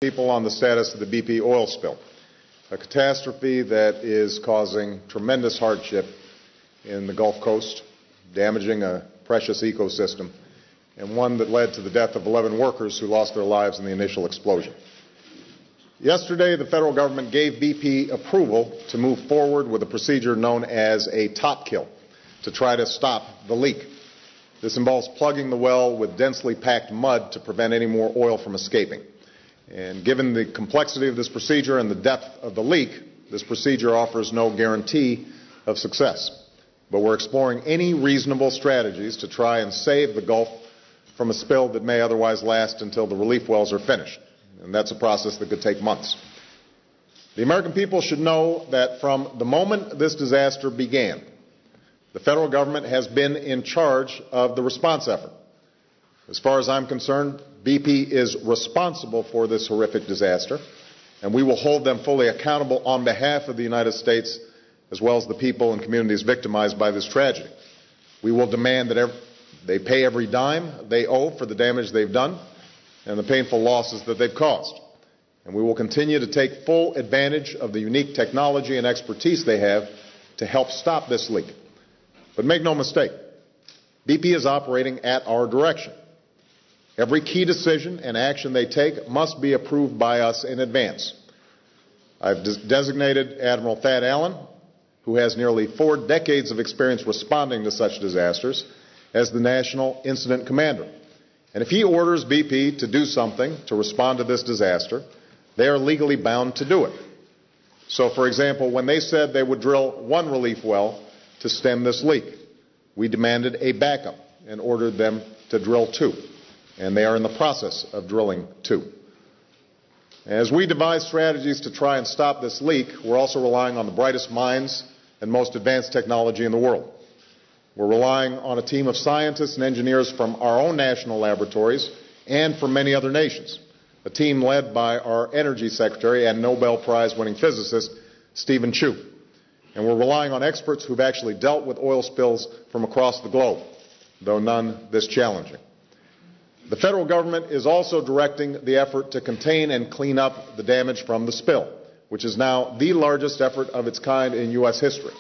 People on the status of the BP oil spill, a catastrophe that is causing tremendous hardship in the Gulf Coast, damaging a precious ecosystem, and one that led to the death of 11 workers who lost their lives in the initial explosion. Yesterday, the federal government gave BP approval to move forward with a procedure known as a top kill to try to stop the leak. This involves plugging the well with densely packed mud to prevent any more oil from escaping. And given the complexity of this procedure and the depth of the leak, this procedure offers no guarantee of success. But we're exploring any reasonable strategies to try and save the Gulf from a spill that may otherwise last until the relief wells are finished. And that's a process that could take months. The American people should know that from the moment this disaster began, the federal government has been in charge of the response effort. As far as I'm concerned, BP is responsible for this horrific disaster, and we will hold them fully accountable on behalf of the United States as well as the people and communities victimized by this tragedy. We will demand that they pay every dime they owe for the damage they've done and the painful losses that they've caused. And we will continue to take full advantage of the unique technology and expertise they have to help stop this leak. But make no mistake, BP is operating at our direction. Every key decision and action they take must be approved by us in advance. I've designated Admiral Thad Allen, who has nearly 4 decades of experience responding to such disasters, as the National Incident Commander. And if he orders BP to do something to respond to this disaster, they are legally bound to do it. So, for example, when they said they would drill 1 relief well to stem this leak, we demanded a backup and ordered them to drill 2. And they are in the process of drilling 2. As we devise strategies to try and stop this leak, we're also relying on the brightest minds and most advanced technology in the world. We're relying on a team of scientists and engineers from our own national laboratories and from many other nations, a team led by our Energy Secretary and Nobel Prize-winning physicist, Stephen Chu. And we're relying on experts who've actually dealt with oil spills from across the globe, though none this challenging. The federal government is also directing the effort to contain and clean up the damage from the spill, which is now the largest effort of its kind in U.S. history.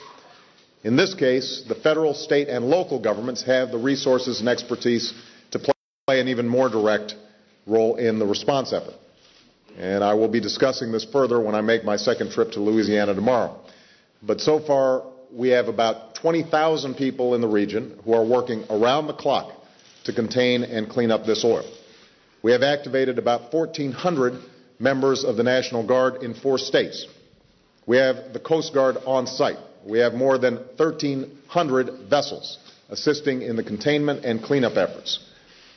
In this case, the federal, state, and local governments have the resources and expertise to play an even more direct role in the response effort. And I will be discussing this further when I make my second trip to Louisiana tomorrow. But so far, we have about 20,000 people in the region who are working around the clock to contain and clean up this oil. We have activated about 1,400 members of the National Guard in 4 states. We have the Coast Guard on site. We have more than 1,300 vessels assisting in the containment and cleanup efforts.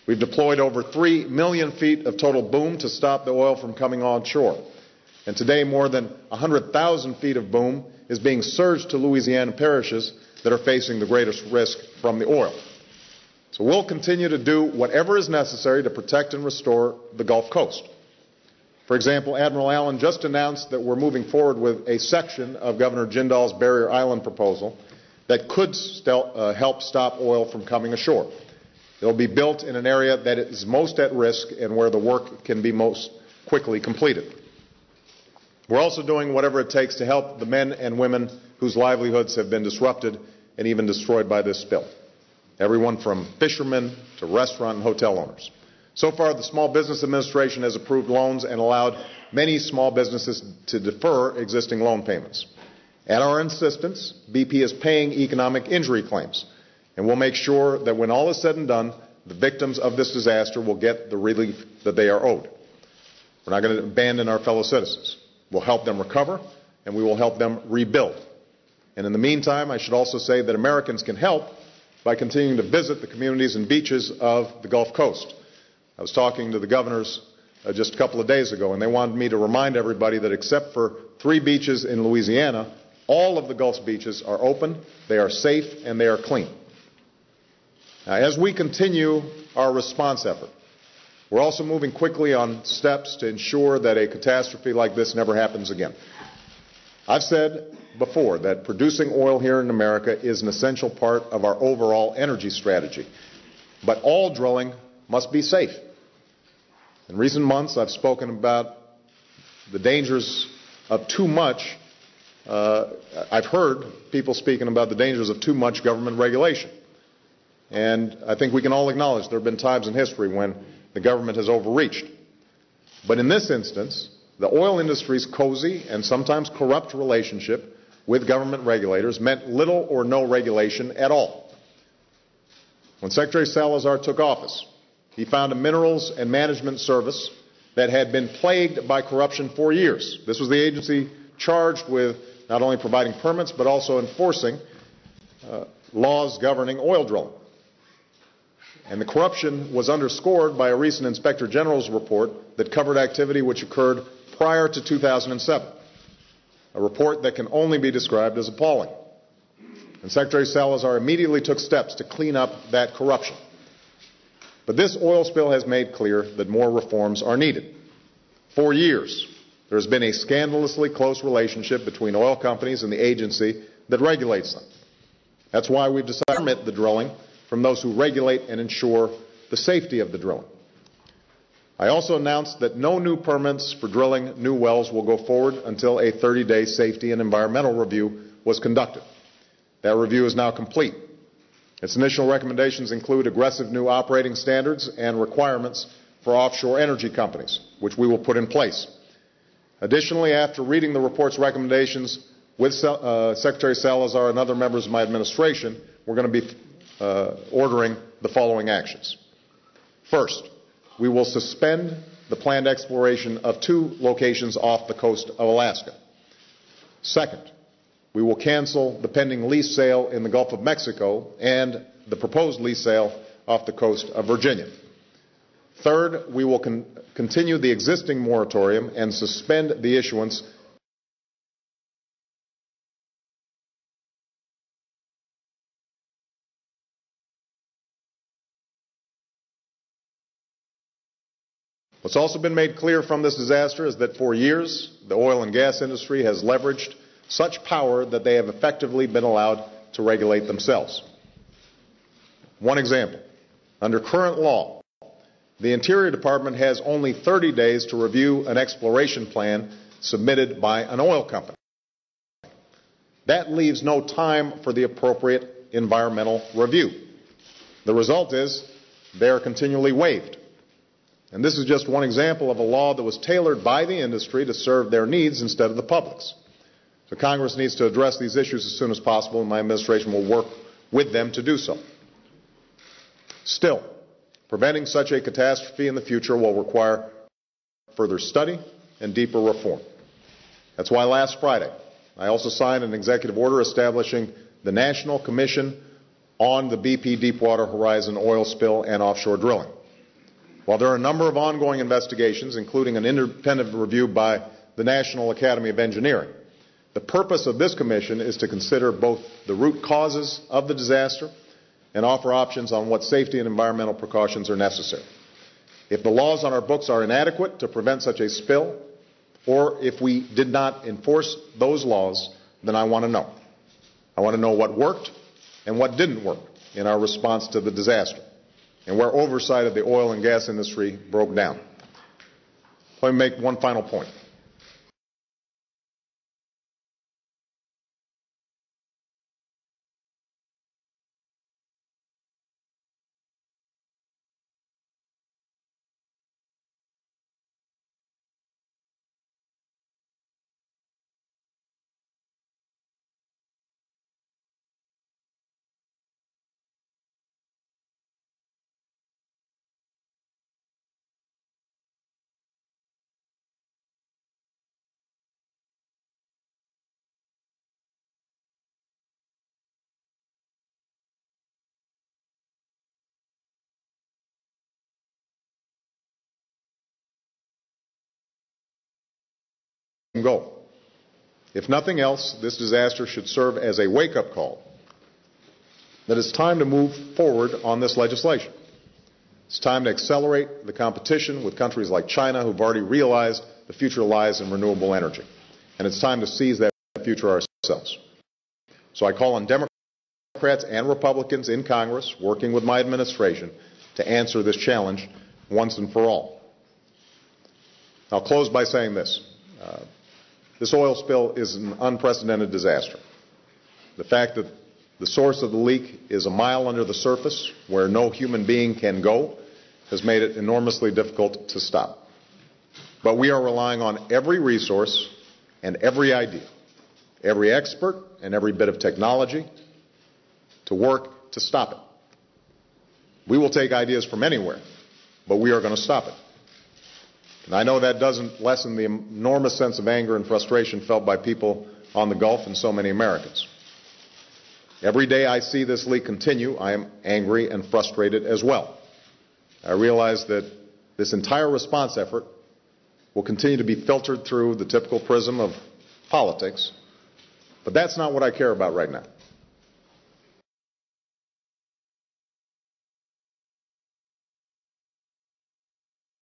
We've deployed over 3 million feet of total boom to stop the oil from coming onshore. And today, more than 100,000 feet of boom is being surged to Louisiana parishes that are facing the greatest risk from the oil. So we'll continue to do whatever is necessary to protect and restore the Gulf Coast. For example, Admiral Allen just announced that we're moving forward with a section of Governor Jindal's Barrier Island proposal that could help stop oil from coming ashore. It'll be built in an area that is most at risk and where the work can be most quickly completed. We're also doing whatever it takes to help the men and women whose livelihoods have been disrupted and even destroyed by this spill. Everyone from fishermen to restaurant and hotel owners. So far, the Small Business Administration has approved loans and allowed many small businesses to defer existing loan payments. At our insistence, BP is paying economic injury claims, and we'll make sure that when all is said and done, the victims of this disaster will get the relief that they are owed. We're not going to abandon our fellow citizens. We'll help them recover, and we will help them rebuild. And in the meantime, I should also say that Americans can help by continuing to visit the communities and beaches of the Gulf Coast. I was talking to the governors just a couple of days ago, and they wanted me to remind everybody that except for 3 beaches in Louisiana, all of the Gulf's beaches are open, they are safe, and they are clean. Now, as we continue our response effort, we're also moving quickly on steps to ensure that a catastrophe like this never happens again. I've said before that producing oil here in America is an essential part of our overall energy strategy. But all drilling must be safe. In recent months, I've spoken about the dangers of too much. I've heard people speaking about the dangers of too much government regulation. And I think we can all acknowledge there have been times in history when the government has overreached. But in this instance, the oil industry's cozy and sometimes corrupt relationship with government regulators meant little or no regulation at all. When Secretary Salazar took office, he found a minerals and management service that had been plagued by corruption for years. This was the agency charged with not only providing permits but also enforcing laws governing oil drilling. And the corruption was underscored by a recent Inspector General's report that covered activity which occurred prior to 2007, a report that can only be described as appalling. And Secretary Salazar immediately took steps to clean up that corruption. But this oil spill has made clear that more reforms are needed. For years, there has been a scandalously close relationship between oil companies and the agency that regulates them. That's why we've decided to permit the drilling from those who regulate and ensure the safety of the drilling. I also announced that no new permits for drilling new wells will go forward until a 30-day safety and environmental review was conducted. That review is now complete. Its initial recommendations include aggressive new operating standards and requirements for offshore energy companies, which we will put in place. Additionally, after reading the report's recommendations with Secretary Salazar and other members of my administration, we're going to be ordering the following actions. First, we will suspend the planned exploration of 2 locations off the coast of Alaska. Second, we will cancel the pending lease sale in the Gulf of Mexico and the proposed lease sale off the coast of Virginia. Third, we will continue the existing moratorium and suspend the issuance What's also been made clear from this disaster is that for years, the oil and gas industry has leveraged such power that they have effectively been allowed to regulate themselves. One example, under current law, the Interior Department has only 30 days to review an exploration plan submitted by an oil company. That leaves no time for the appropriate environmental review. The result is they are continually waived. And this is just one example of a law that was tailored by the industry to serve their needs instead of the public's. So Congress needs to address these issues as soon as possible, and my administration will work with them to do so. Still, preventing such a catastrophe in the future will require further study and deeper reform. That's why last Friday, I also signed an executive order establishing the National Commission on the BP Deepwater Horizon oil spill and offshore drilling. While there are a number of ongoing investigations, including an independent review by the National Academy of Engineering, the purpose of this commission is to consider both the root causes of the disaster and offer options on what safety and environmental precautions are necessary. If the laws on our books are inadequate to prevent such a spill, or if we did not enforce those laws, then I want to know. I want to know what worked and what didn't work in our response to the disaster, and where oversight of the oil and gas industry broke down. Let me make one final point. Go. If nothing else, this disaster should serve as a wake-up call that it's time to move forward on this legislation. It's time to accelerate the competition with countries like China, who've already realized the future lies in renewable energy. And it's time to seize that future ourselves. So I call on Democrats and Republicans in Congress, working with my administration, to answer this challenge once and for all. I'll close by saying this. This oil spill is an unprecedented disaster. The fact that the source of the leak is a mile under the surface where no human being can go has made it enormously difficult to stop. But we are relying on every resource and every idea, every expert and every bit of technology to work to stop it. We will take ideas from anywhere, but we are going to stop it. And I know that doesn't lessen the enormous sense of anger and frustration felt by people on the Gulf and so many Americans. Every day I see this leak continue, I am angry and frustrated as well. I realize that this entire response effort will continue to be filtered through the typical prism of politics, but that's not what I care about right now.